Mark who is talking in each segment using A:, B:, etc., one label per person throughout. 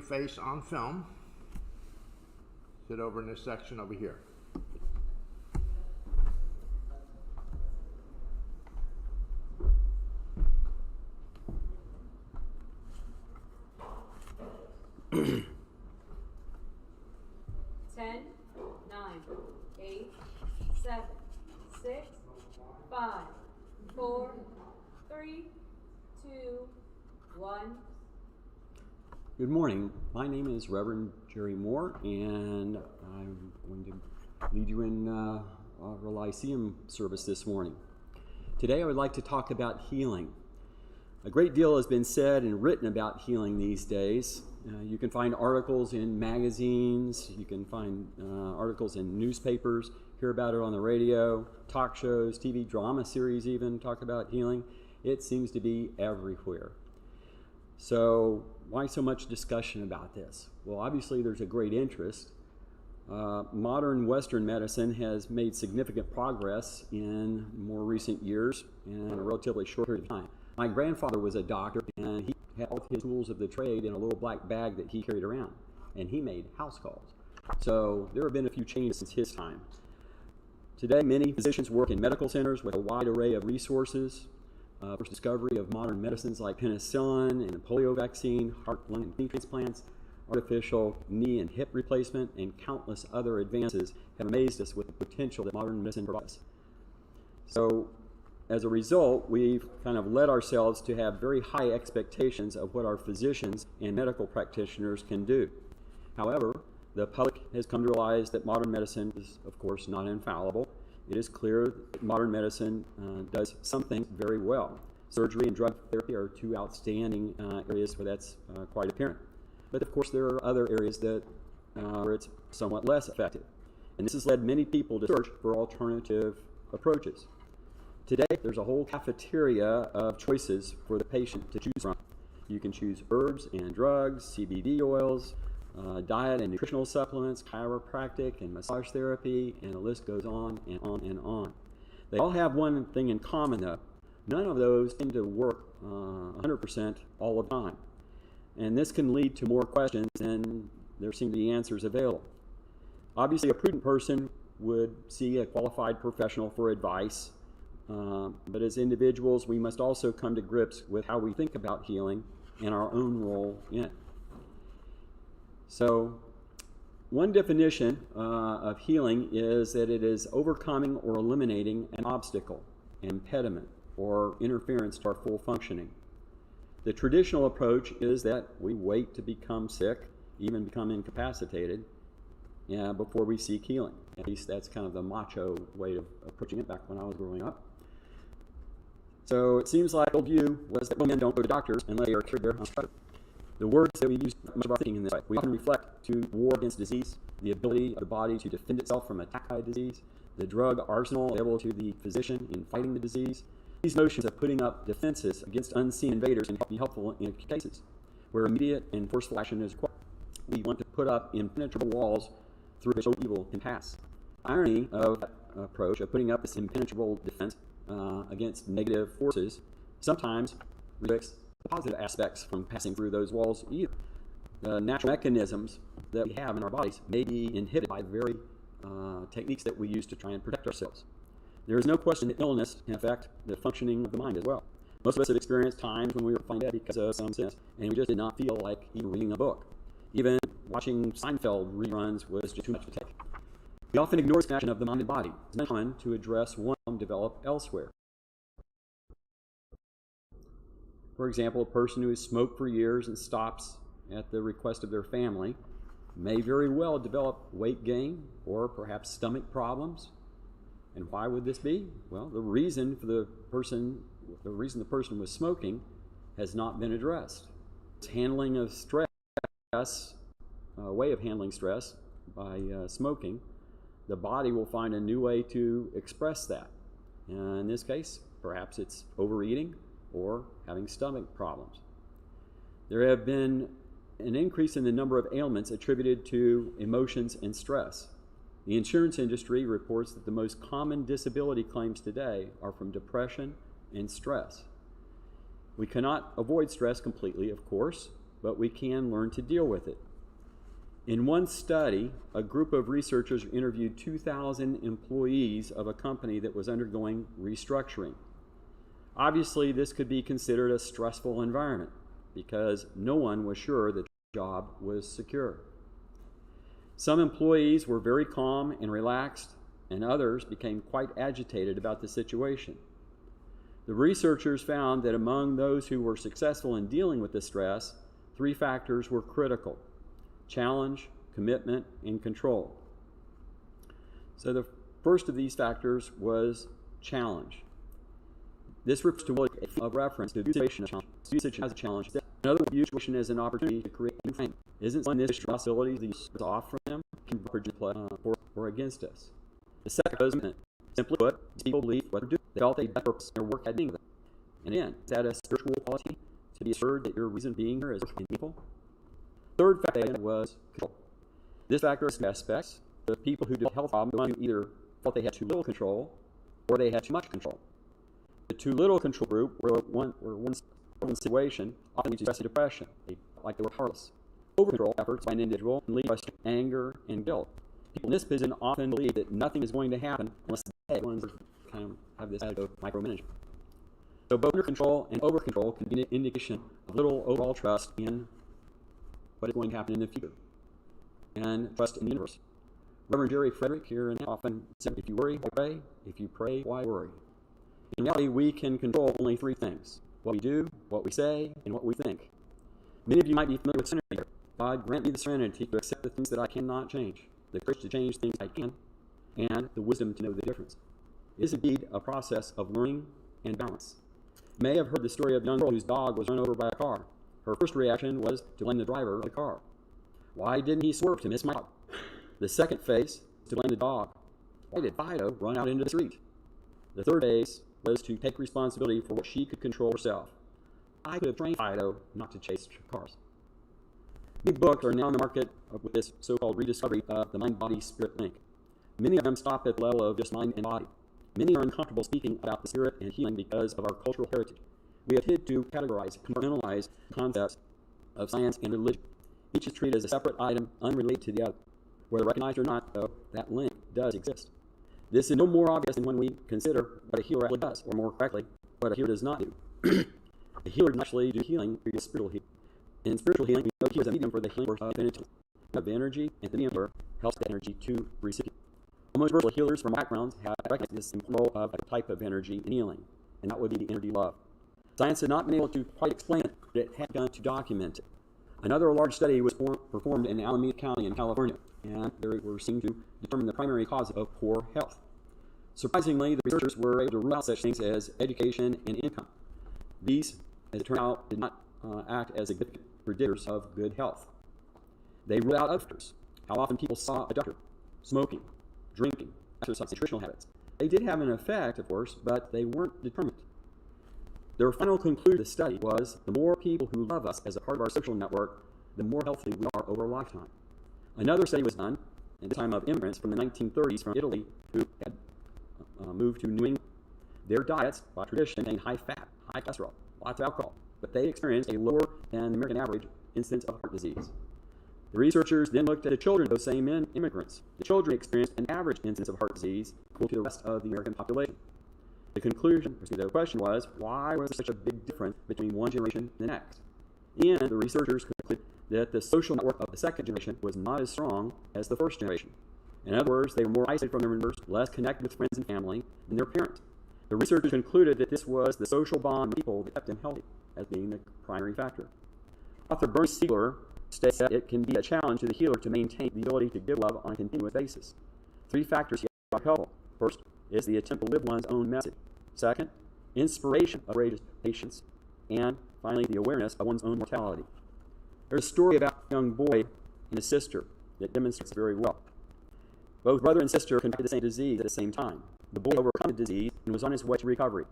A: face on film. Sit over in this section over here.
B: Ten, 9, 8, 7, 6, 5, 4, 3, 2, 1.
C: Good morning. My name is Reverend Jerry Moore, and I'm going to lead you in our Lyceum service this morning. Today I would like to talk about healing. A great deal has been said and written about healing these days. You can find articles in magazines, you can find articles in newspapers, hear about it on the radio, talk shows, TV drama series even talk about healing. It seems to be everywhere. So why so much discussion about this? Well, obviously there's a great interest. Modern Western medicine has made significant progress in more recent years in a relatively short period of time. My grandfather was a doctor, and he had all his tools of the trade in a little black bag that he carried around, and he made house calls. So there have been a few changes since his time. Today, many physicians work in medical centers with a wide array of resources. First discovery of modern medicines like penicillin and the polio vaccine, heart, lung, and kidney transplants, artificial knee and hip replacement, and countless other advances have amazed us with the potential that modern medicine provides. So, as a result, we've kind of led ourselves to have very high expectations of what our physicians and medical practitioners can do. However, the public has come to realize that modern medicine is, of course, not infallible. It is clear that modern medicine does some things very well. Surgery and drug therapy are two outstanding areas where that's quite apparent. But of course there are other areas that where it's somewhat less effective. And this has led many people to search for alternative approaches. Today there's a whole cafeteria of choices for the patient to choose from. You can choose herbs and drugs, CBD oils, diet and nutritional supplements, chiropractic and massage therapy, and the list goes on and on and on. They all have one thing in common though. None of those seem to work 100% all the time. And this can lead to more questions than there seem to be answers available. Obviously a prudent person would see a qualified professional for advice, but as individuals we must also come to grips with how we think about healing and our own role in it. So one definition of healing is that it is overcoming or eliminating an obstacle, impediment, or interference to our full functioning. The traditional approach is that we wait to become sick, even become incapacitated, before we seek healing. At least that's kind of the macho way of approaching it back when I was growing up. So it seems like the old view was that women don't go to doctors unless they are cured their unstructured. The words that we use much of our thinking in this way. We often reflect to war against disease, the ability of the body to defend itself from attack by disease, the drug arsenal available to the physician in fighting the disease. These notions of putting up defenses against unseen invaders can be helpful in cases where immediate and forceful action is required. We want to put up impenetrable walls through which no evil can pass. The irony of that approach of putting up this impenetrable defense against negative forces sometimes restricts the positive aspects from passing through those walls either. The natural mechanisms that we have in our bodies may be inhibited by the very techniques that we use to try and protect ourselves. There is no question that illness can affect the functioning of the mind as well. Most of us have experienced times when we were found dead because of some sickness, and we just did not feel like even reading a book. Even watching Seinfeld reruns was just too much to take. We often ignore this connection of the mind and body. It's not common to address one problem developed elsewhere. For example, a person who has smoked for years and stops at the request of their family may very well develop weight gain or perhaps stomach problems. And why would this be? Well, the reason the person was smoking has not been addressed. This handling of stress, way of handling stress by smoking, the body will find a new way to express that. And in this case, perhaps it's overeating or having stomach problems. There have been an increase in the number of ailments attributed to emotions and stress. The insurance industry reports that the most common disability claims today are from depression and stress. We cannot avoid stress completely, of course, but we can learn to deal with it. In one study, a group of researchers interviewed 2,000 employees of a company that was undergoing restructuring. Obviously, this could be considered a stressful environment because no one was sure that the job was secure. Some employees were very calm and relaxed, and others became quite agitated about the situation. The researchers found that among those who were successful in dealing with the stress, 3 factors were critical: challenge, commitment, and control. So the first of these factors was challenge. This refers to a reference to the situation as a challenge. Another view situation as an opportunity to create a new thing. Isn't one this hostility that is off from them can be for or against us? The second was commitment. Simply put, people believed what they're doing. They felt they had purpose in their work had meaning. And again, is that a spiritual quality to be assured that your reason being here is meaningful? Third factor was control. This factor has two aspects. The people who developed health problems either felt they had too little control or they had too much control. The too little control group were one situation often leads to stress and depression, like they were powerless. Over control efforts by an individual can lead to anger and guilt. People in this position often believe that nothing is going to happen unless they kind of have this attitude of micromanagement. So both under control and over control can be an indication of little overall trust in what is going to happen in the future and trust in the universe. Reverend Jerry Frederick here and often said, if you worry, why pray? If you pray, why worry? In reality, we can control only 3 things: what we do, what we say, and what we think. Many of you might be familiar with serenity. God, grant me the serenity to accept the things that I cannot change, the courage to change things I can, and the wisdom to know the difference. It is indeed a process of learning and balance. You may have heard the story of a young girl whose dog was run over by a car. Her first reaction was to blame the driver of the car. Why didn't he swerve to miss my dog? The second phase was to blame the dog. Why did Fido run out into the street? The third phase was to take responsibility for what she could control herself. I could have trained Fido not to chase cars. Big books are now in the market with this so-called rediscovery of the mind-body-spirit link. Many of them stop at the level of just mind and body. Many are uncomfortable speaking about the spirit and healing because of our cultural heritage. We have tended to categorize, compartmentalize concepts of science and religion. Each is treated as a separate item, unrelated to the other. Whether recognized or not, though, that link does exist. This is no more obvious than when we consider what a healer actually does, or more correctly, what a healer does not do. A healer does actually do healing through spiritual healing. In spiritual healing, we know he is a medium for the healing of energy. Of energy, and the medium helps the energy to the recipient. Most universal healers from backgrounds have recognized this role of a type of energy in healing, and that would be the energy love. Science had not been able to quite explain it, but it had begun to document it. Another large study was performed in Alameda County in California, and they were seen to determine the primary cause of poor health. Surprisingly, the researchers were able to rule out such things as education and income. These, as it turned out, did not act as significant predictors of good health. They ruled out other factors: how often people saw a doctor, smoking, drinking, exercise, nutritional habits. They did have an effect, of course, but they weren't determined. Their final conclusion of the study was the more people who love us as a part of our social network, the more healthy we are over a lifetime. Another study was done, at the time of immigrants from the 1930s from Italy who had moved to New England. Their diets, by tradition, contained high fat, high cholesterol, lots of alcohol, but they experienced a lower than the American average incidence of heart disease. The researchers then looked at the children of those same immigrants. The children experienced an average incidence of heart disease equal to the rest of the American population. The question was, why was there such a big difference between one generation and the next? And the researchers concluded that the social network of the second generation was not as strong as the first generation. In other words, they were more isolated from their members, less connected with friends and family than their parents. The researchers concluded that this was the social bond with people that kept them healthy as being the primary factor. Author Bernie Siegler states that it can be a challenge to the healer to maintain the ability to give love on a continuous basis. 3 factors here are helpful. First is the attempt to live one's own message. Second, inspiration of courageous patience. And finally, the awareness of one's own mortality. There's a story about a young boy and his sister that demonstrates it very well. Both brother and sister contracted the same disease at the same time. The boy overcame the disease and was on his way to recovery.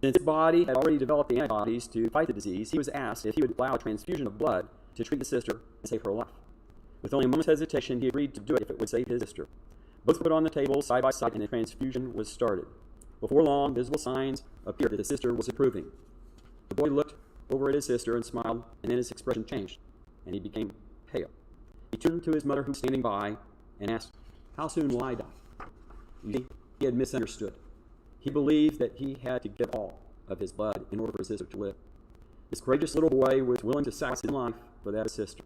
C: Since his body had already developed the antibodies to fight the disease, he was asked if he would allow a transfusion of blood to treat the sister and save her life. With only a moment's hesitation, he agreed to do it if it would save his sister. Both were put on the table side by side, and the transfusion was started. Before long, visible signs appeared that the sister was improving. The boy looked over at his sister and smiled, and then his expression changed, and he became pale. He turned to his mother, who was standing by, and asked, "How soon will I die?" You see, he had misunderstood. He believed that he had to give all of his blood in order for his sister to live. This courageous little boy was willing to sacrifice his life for that of his sister.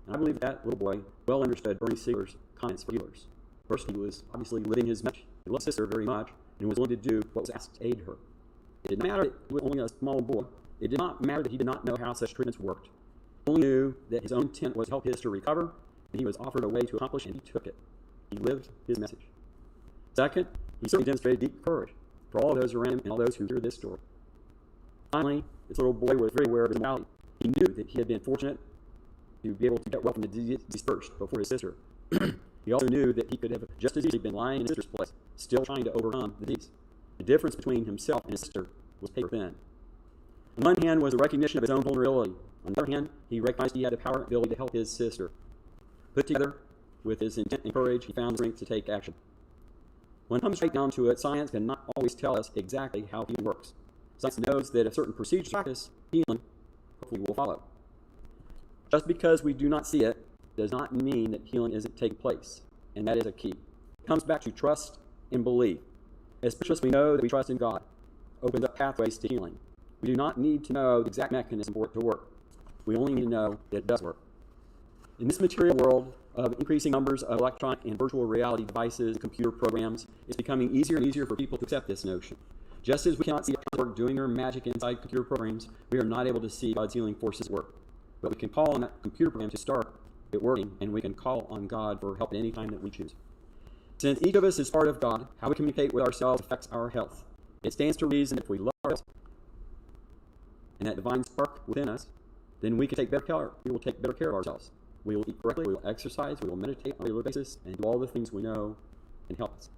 C: And I believe that little boy well understood Bernie Siegler's comments for healers. First, he was obviously living his message. He loved his sister very much and was willing to do what was asked to aid her. It did not matter that he was only a small boy. It did not matter that he did not know how such treatments worked. He only knew that his own intent was to help his sister recover, and he was offered a way to accomplish, and he took it. He lived his message. Second, he certainly demonstrated deep courage for all those around him and all those who hear this story. Finally, this little boy was very aware of his morality. He knew that he had been fortunate to be able to get well from the disease first before his sister. He also knew that he could have just as easily been lying in his sister's place, still trying to overcome the disease. The difference between himself and his sister was paper thin. On one hand was the recognition of his own vulnerability. On the other hand, he recognized he had the power and ability to help his sister. Put together with his intent and courage, he found strength to take action. When it comes right down to it, science cannot always tell us exactly how healing works. Science knows that if certain procedures practice, healing hopefully will follow. Just because we do not see it does not mean that healing isn't taking place, and that is a key. It comes back to trust and belief. As spiritualists, we know that we trust in God opens up pathways to healing. We do not need to know the exact mechanism for it to work. We only need to know that it does work. In this material world of increasing numbers of electronic and virtual reality devices and computer programs, it's becoming easier and easier for people to accept this notion. Just as we cannot see God doing their magic inside computer programs, we are not able to see God's healing forces work. But we can call on that computer program to start it working, and we can call on God for help at any time that we choose. Since each of us is part of God, how we communicate with ourselves affects our health. It stands to reason that if we love ourselves and that divine spark within us, then we will take better care of ourselves. We will eat correctly, we will exercise, we will meditate on a regular basis, and do all the things we know can help us.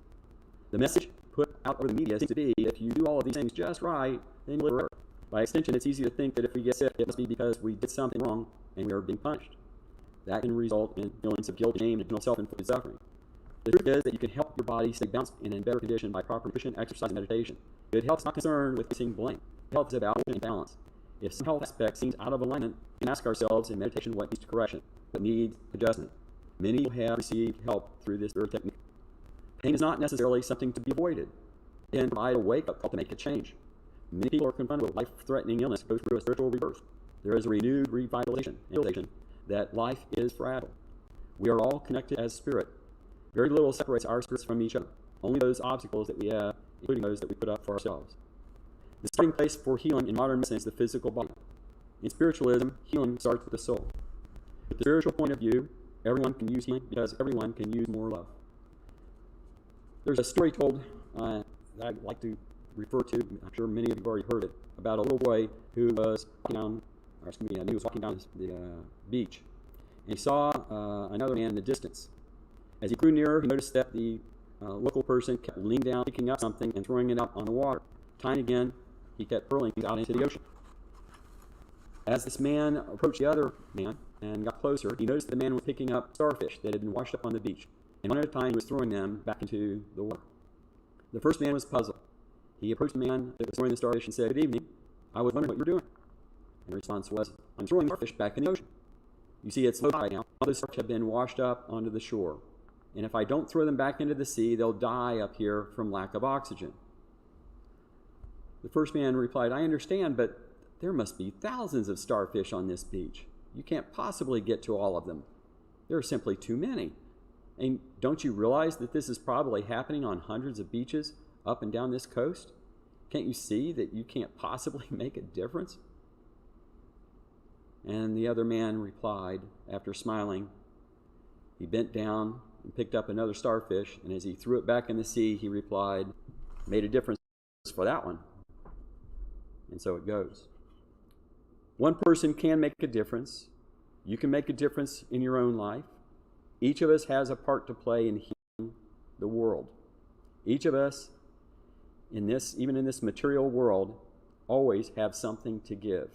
C: The message put out over the media seems to be, if you do all of these things just right, then you'll live forever. By extension, it's easy to think that if we get sick, it must be because we did something wrong and we are being punished. That can result in feelings of guilt, shame, and self-inflicted suffering. The truth is that you can help your body stay balanced and in better condition by proper nutrition, exercise, and meditation. Good health is not concerned with placing blame. Health is about balance. If some health aspect seems out of alignment, we can ask ourselves in meditation what needs correction, what needs adjustment. Many have received help through this very technique. Pain is not necessarily something to be avoided. It can provide a wake-up call to make a change. Many people are confronted with life-threatening illness, go through a spiritual rebirth. There is a renewed revitalization and realization that life is fragile. We are all connected as spirit. Very little separates our spirits from each other. Only those obstacles that we have, including those that we put up for ourselves. The starting place for healing in modern medicine is the physical body. In spiritualism, healing starts with the soul. With the spiritual point of view, everyone can use healing because everyone can use more love. There's a story told that I'd like to refer to, I'm sure many of you have already heard it, about a little boy who was walking down, the beach, and he saw another man in the distance. As he grew nearer, he noticed that the local person kept leaning down, picking up something, and throwing it out on the water. Time and again, he kept hurling things out into the ocean. As this man approached the other man and got closer, he noticed the man was picking up starfish that had been washed up on the beach, and one at a time he was throwing them back into the water. The first man was puzzled. He approached the man that was throwing the starfish and said, "Good evening. I was wondering what you're doing." And the response was, "I'm throwing starfish back in the ocean. You see, it's low tide now. All the starfish have been washed up onto the shore. And if I don't throw them back into the sea, they'll die up here from lack of oxygen." The first man replied, "I understand, but there must be thousands of starfish on this beach. You can't possibly get to all of them. There are simply too many. And don't you realize that this is probably happening on hundreds of beaches up and down this coast? Can't you see that you can't possibly make a difference?" And the other man replied, after smiling, he bent down and picked up another starfish, and as he threw it back in the sea, he replied, "Made a difference for that one." And so it goes. One person can make a difference. You can make a difference in your own life. Each of us has a part to play in healing the world. Each of us, even in this material world, always have something to give.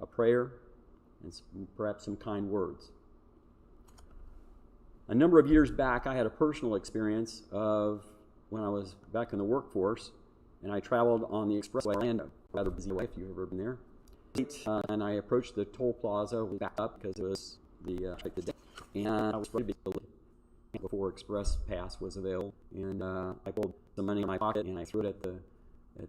C: A prayer and perhaps some kind words. A number of years back, I had a personal experience of when I was back in the workforce, and I traveled on the expressway Orlando. Rather busy way if you've ever been there. and I approached the toll plaza. We backed up because it was the day, and I was ready to leave before Express Pass was available. And I pulled some money in my pocket and I threw it at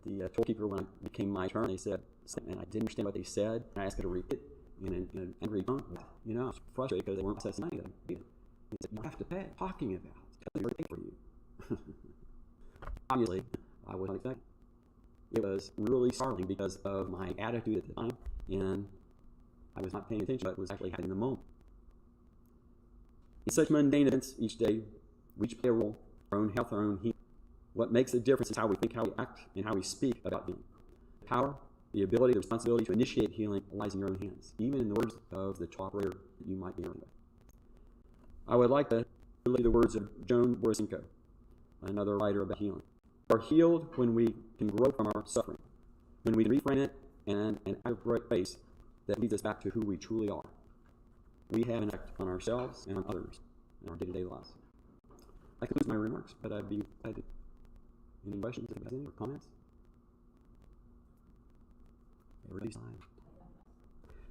C: the toll keeper when it became my turn. They said, and I didn't understand what they said. And I asked her to repeat it in an angry tone. You know, I was frustrated because they weren't processing money. He said, "You have to pay." Talking about because they're paying for you. Obviously, I wasn't expecting. It was really startling because of my attitude at the time, and I was not paying attention, but was actually having the moment. In such mundane events each day, we each play a role, our own health, our own healing. What makes a difference is how we think, how we act, and how we speak about healing. The power, the ability, the responsibility to initiate healing lies in your own hands, even in the words of the top operator that you might be dealing with. I would like to relay the words of Joan Borisenko, another writer about healing. We are healed when we can grow from our suffering, when we can reframe it and out of right place that leads us back to who we truly are. We have an effect on ourselves and on others in our day-to-day lives. I conclude my remarks, but I'd be glad to. Any questions, if you have any, or comments? Everybody's fine.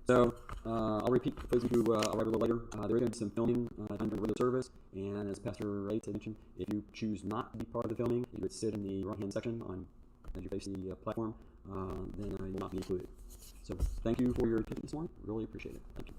C: So I'll repeat for those of you who arrive a little later. There is going to be some filming done during regular service, and as Pastor Wright mentioned, if you choose not to be part of the filming, you would sit in the right-hand section as you face the platform. Then you will not be included. So thank you for your attention this morning. Really appreciate it. Thank you.